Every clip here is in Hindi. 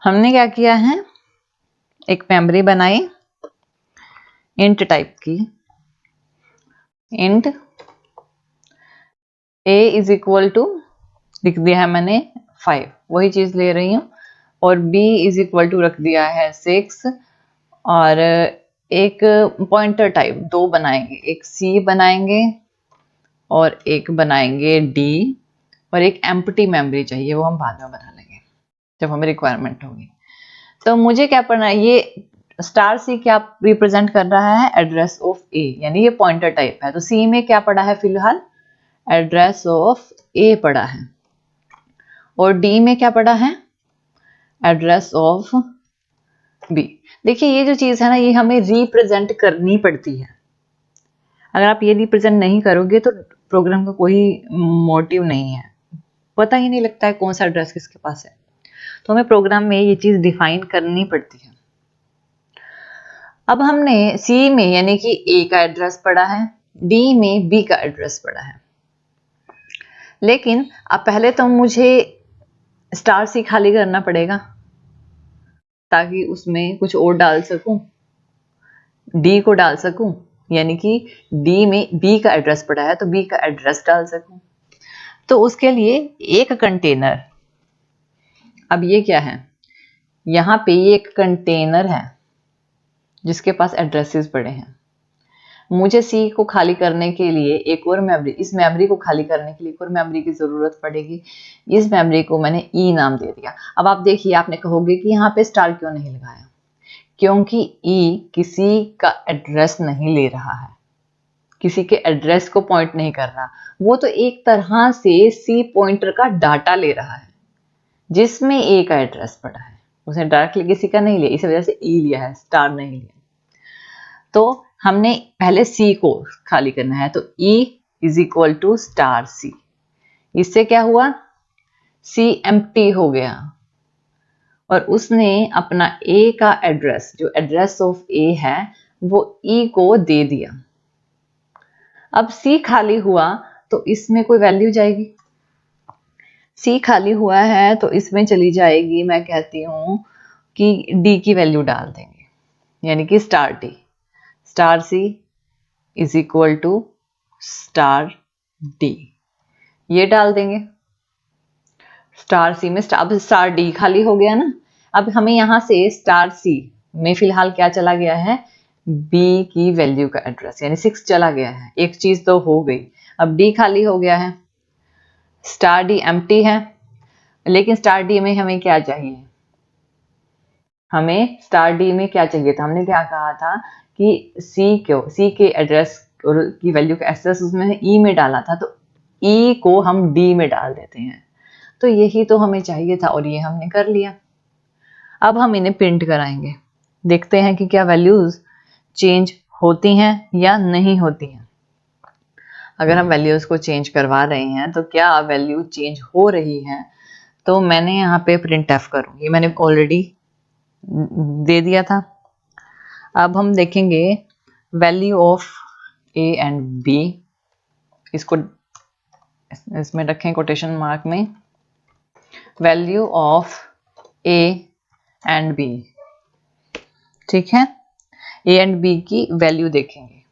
हमने क्या किया है, एक मेमोरी बनाई इंट टाइप की, int a is equal to लिख दिया है मैंने 5, वही चीज ले रही हूँ, और b इज इक्वल टू रख दिया है 6, और एक पॉइंटर टाइप 2 बनाएंगे, एक c बनाएंगे और एक बनाएंगे d, और एक एम्प्टी मेमोरी चाहिए, वो हम बाद में बना लेंगे जब हमें रिक्वायरमेंट होगी। तो मुझे क्या पढ़ना है, ये स्टार सी क्या रिप्रेजेंट कर रहा है, एड्रेस ऑफ ए, यानी ये पॉइंटर टाइप है। तो सी में क्या पड़ा है फिलहाल, एड्रेस ऑफ ए पड़ा है, और डी में क्या पड़ा है, एड्रेस ऑफ बी। देखिए ये जो चीज है ना, ये हमें रिप्रेजेंट करनी पड़ती है। अगर आप ये रिप्रेजेंट नहीं करोगे तो प्रोग्राम का कोई मोटिव नहीं है, पता ही नहीं लगता है कौन सा एड्रेस किसके पास है। तो हमें प्रोग्राम में ये चीज डिफाइन करनी पड़ती है। अब हमने सी में यानी कि ए का एड्रेस पढ़ा है, डी में बी का एड्रेस पढ़ा है, लेकिन अब पहले तो मुझे स्टार सी खाली करना पड़ेगा ताकि उसमें कुछ और डाल सकूं, डी को डाल सकूं, यानी कि डी में बी का एड्रेस पड़ा है तो बी का एड्रेस डाल सकूं। तो उसके लिए एक कंटेनर, अब ये क्या है, यहां पे ये एक कंटेनर है जिसके पास एड्रेसेस पड़े हैं। मुझे सी को खाली करने के लिए एक और मेमोरी, इस मेमोरी को खाली करने के लिए एक और मेमोरी की जरूरत पड़ेगी। इस मेमोरी को मैंने ई नाम दे दिया। अब आप देखिए, आपने कहोगे कि यहाँ पे स्टार क्यों नहीं लगाया, क्योंकि ई किसी का एड्रेस नहीं ले रहा है, किसी के एड्रेस को पॉइंट नहीं कर रहा, वो तो एक तरह से सी पॉइंटर का डाटा ले रहा है जिसमें ए का एड्रेस पड़ा है। उसने डायरेक्टली किसी का नहीं लिया, इस वजह से ई लिया है, स्टार नहीं लिया। तो हमने पहले सी को खाली करना है, तो E is equal to star C. इससे क्या हुआ, सी एम्प्टी हो गया और उसने अपना ए का एड्रेस, जो एड्रेस ऑफ ए है, वो ई को दे दिया। अब सी खाली हुआ तो इसमें कोई वैल्यू जाएगी, सी खाली हुआ है तो इसमें चली जाएगी, मैं कहती हूं कि डी की वैल्यू डाल देंगे, यानी कि star D, star C is equal to star D, ये डाल देंगे। स्टार सी में अब स्टार डी खाली हो गया ना। अब हमें यहां से स्टार सी में फिलहाल क्या चला गया है, बी की वैल्यू का एड्रेस, यानी 6 चला गया है, एक चीज तो हो गई। अब डी खाली हो गया है, स्टार डी एम्प्टी है, लेकिन स्टार डी में हमें क्या चाहिए, हमें स्टार डी में क्या चाहिए था, हमने क्या कहा था कि सी के एड्रेस की वैल्यू का एक्सेस उसमें ई में डाला था, तो ई को हम डी में डाल देते हैं। तो यही तो हमें चाहिए था और ये हमने कर लिया। अब हम इन्हें प्रिंट कराएंगे, देखते हैं कि क्या वैल्यूज चेंज होती हैं या नहीं होती हैं। अगर हम वैल्यूज को चेंज करवा रहे हैं तो क्या वैल्यू चेंज हो रही है, तो मैंने यहाँ पे प्रिंट एफ करूँगी, मैंने ऑलरेडी दे दिया था। अब हम देखेंगे value of A and B, इसको इसमें रखें कोटेशन मार्क में, value of A and B, ठीक है। ए एंड बी की वैल्यू देखेंगे,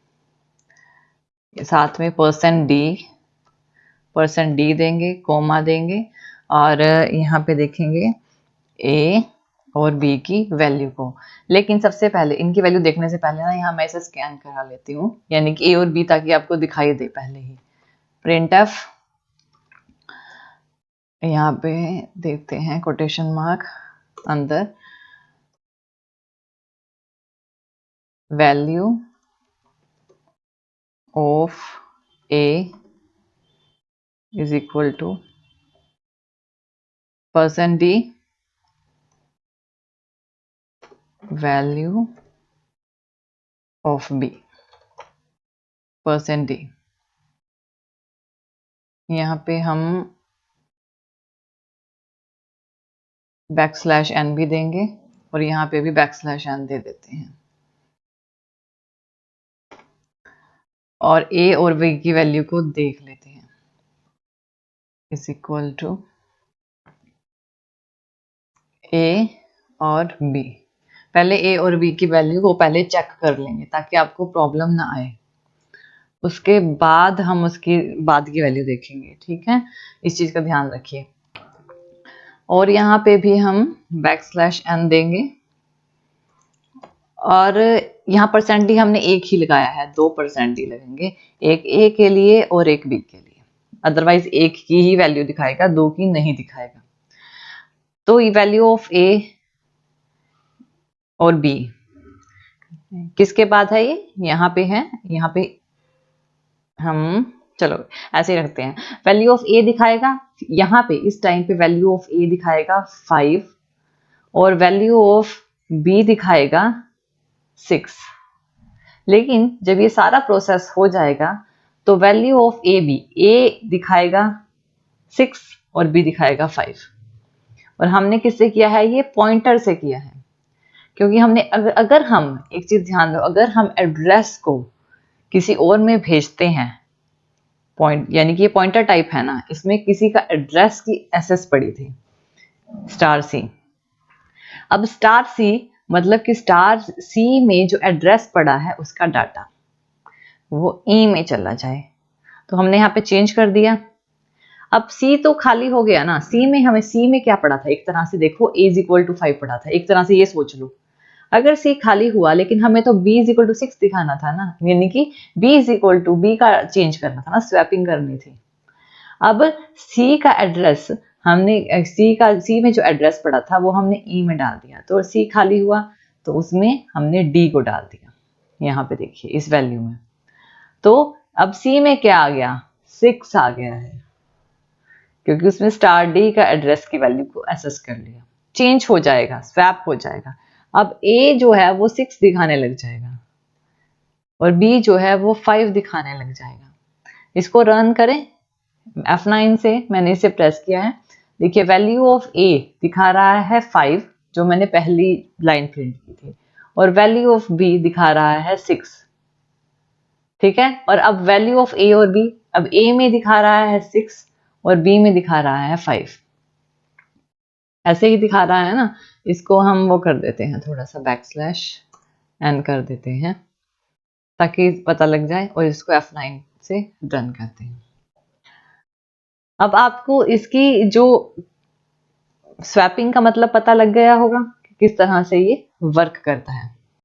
साथ में परसेंट डी देंगे, कोमा देंगे, और यहाँ पे देखेंगे ए और बी की वैल्यू को। लेकिन सबसे पहले इनकी वैल्यू देखने से पहले ना यहाँ मैं इसे स्कैन करा लेती हूँ, यानी कि ए और बी, ताकि आपको दिखाई दे पहले ही। प्रिंट एफ, यहाँ पे देखते हैं कोटेशन मार्क अंदर, value of A is equal to percent D, value of B, percent D. यहाँ पे हम बैकस्लैश एन भी देंगे और यहाँ पे भी बैकस्लैश एन दे देते हैं, और ए और बी की वैल्यू को देख लेते हैं। इज इक्वल टू ए और बी। पहले ए और बी की वैल्यू को पहले चेक कर लेंगे ताकि आपको प्रॉब्लम ना आए, उसके बाद हम उसकी बाद की वैल्यू देखेंगे। ठीक है, इस चीज का ध्यान रखिए। और यहाँ पे भी हम \n देंगे और यहाँ %d हमने एक ही लगाया है, 2% ही लगेंगे, एक ए के लिए और एक बी के लिए, अदरवाइज एक की ही वैल्यू दिखाएगा, 2 की नहीं दिखाएगा। तो ये वैल्यू ऑफ ए और बी किसके बाद है, ये यहाँ पे है, यहाँ पे हम चलो ऐसे ही रखते हैं। वैल्यू ऑफ ए दिखाएगा यहाँ पे, इस टाइम पे वैल्यू ऑफ ए दिखाएगा 5 और वैल्यू ऑफ बी दिखाएगा 6। लेकिन जब ये सारा प्रोसेस हो जाएगा तो वैल्यू ऑफ ए बी, ए दिखाएगा 6 और बी दिखाएगा 5। और हमने किससे किया है, ये पॉइंटर से किया है, क्योंकि हमने अगर हम एक चीज ध्यान दो, अगर हम एड्रेस को किसी और में भेजते हैं, पॉइंट यानी कि ये पॉइंटर टाइप है ना, इसमें किसी का एड्रेस की एसएस पड़ी थी *c। अब *c मतलब कि *c में जो एड्रेस पड़ा है उसका डाटा वो ई में चला जाए, तो हमने यहाँ पे चेंज कर दिया। अब सी तो खाली हो गया ना, सी में क्या पड़ा था, एक तरह से देखो a = 5 पड़ा था, एक तरह से ये सोच लो। अगर सी खाली हुआ लेकिन हमें तो b = 6 दिखाना था ना, यानी कि b का चेंज करना था ना, स्वैपिंग करनी थी। अब सी का एड्रेस हमने सी में जो एड्रेस पड़ा था वो हमने ई में डाल दिया, तो सी खाली हुआ तो उसमें हमने डी को डाल दिया, यहाँ पे देखिए इस वैल्यू में। तो अब सी में क्या आ गया, 6 आ गया है, क्योंकि उसमें *d का एड्रेस की वैल्यू को एसेस कर लिया। चेंज हो जाएगा, स्वैप हो जाएगा। अब a जो है वो 6 दिखाने लग जाएगा और b जो है वो 5 दिखाने लग जाएगा। इसको रन करें F9 से, मैंने इसे प्रेस किया है, देखिए वैल्यू ऑफ a दिखा रहा है 5 जो मैंने पहली लाइन प्रिंट की थी, और वैल्यू ऑफ b दिखा रहा है 6। ठीक है, और अब वैल्यू ऑफ a और b, अब a में दिखा रहा है 6 और b में दिखा रहा है 5, ऐसे ही दिखा रहा है ना। इसको हम वो कर देते हैं, थोड़ा सा \n कर देते हैं ताकि पता लग जाए, और इसको F9 से रन करते हैं। अब आपको इसकी जो स्वैपिंग का मतलब पता लग गया होगा कि किस तरह से ये वर्क करता है।